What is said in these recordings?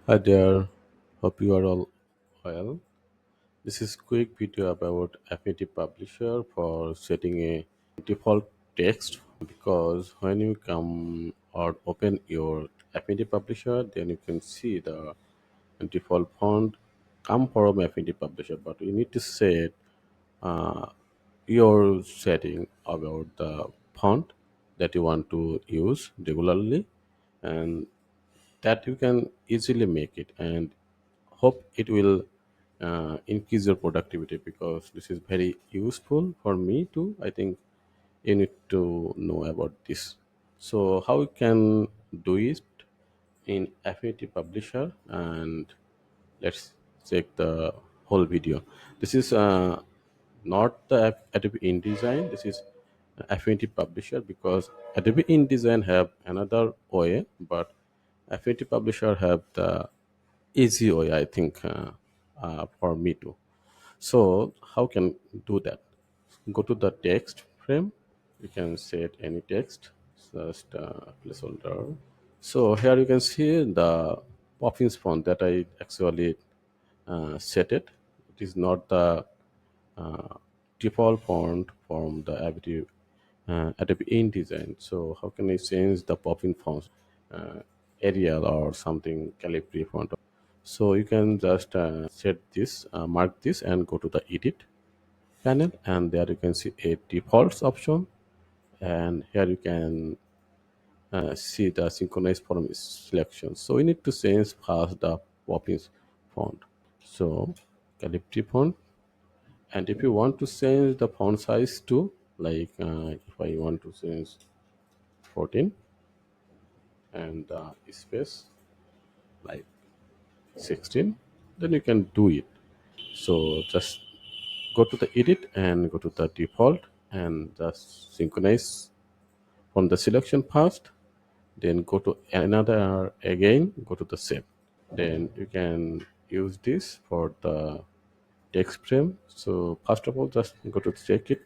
Hi there, hope you are all well. This is quick video about Affinity Publisher for setting a default text because when you come or open your Affinity Publisher, then you can see the default font come from Affinity Publisher, but you need to set your setting about the font that you want to use regularly, and that you can easily make it, and hope it will increase your productivity because this is very useful for me too. I think you need to know about this. So how you can do it in Affinity Publisher, and let's check the whole video. This is not the Adobe InDesign. This is Affinity Publisher because Adobe InDesign have another way, but Affinity Publisher have the easy way, I think, for me too. So how can do that? Go to the text frame. You can set any text, just placeholder. So here you can see the Poppins font that I actually set it. It is not the uh, default font from the Adobe InDesign. So how can I change the Poppin font, Arial or something Calibri font? So you can just set this, mark this, and go to the Edit panel, and there you can see a defaults option, and here you can see the synchronized font selection. So we need to change first the Poppins font. So Calibri font, and if you want to change the font size too, like if I want to change 14 and space like 16, then you can do it. So just go to the edit and go to the default and just synchronize from the selection first, then go to another again, go to the save. Then you can use this for the text frame. So first of all, just go to check it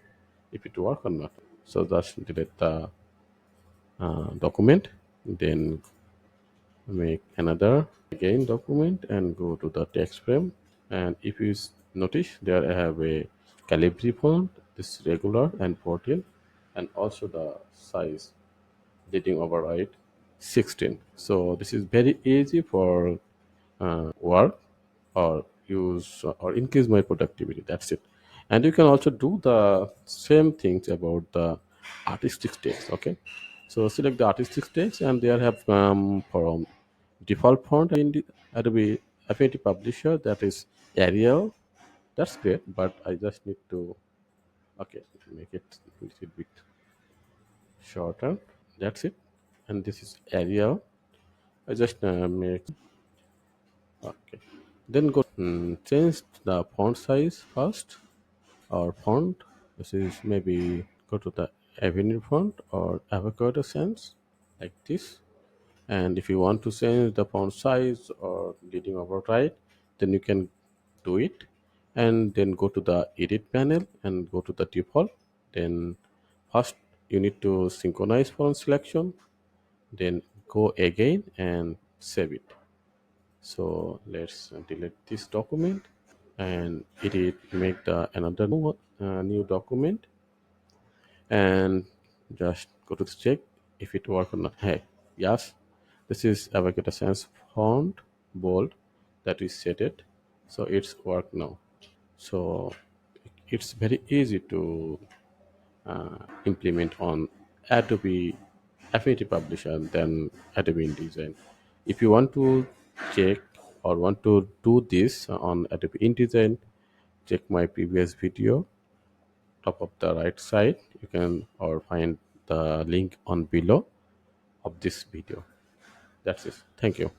if it work or not. So just delete the document, then make another again document and go to the text frame. And if you notice, there I have a Calibri font, this regular and 14, and also the size leading override 16. So this is very easy for work or use or increase my productivity. That's it. And you can also do the same things about the artistic text. Okay, so select the artistic text, and there have from default font in the Adobe Affinity Publisher, that is Arial. That's great, but I just need to, okay, make it a little bit shorter. That's it. And this is Arial. I just make, okay. Then go change the font size first, or font. This is maybe go to the Avenue font or Avocado Sans, like this. And if you want to change the font size or leading over right, then you can do it. And then go to the edit panel and go to the default. Then first you need to synchronize font selection, then go again and save it. So let's delete this document and edit, make the another new document, and just go to check if it work or not. Hey, yes, this is Avocado Sans font bold that we set it, so it's work now. So it's very easy to implement on Adobe Affinity Publisher than Adobe InDesign. If you want to check or want to do this on Adobe InDesign, check my previous video, top of the right side. You can or find the link on below of this video. That's it. Thank you.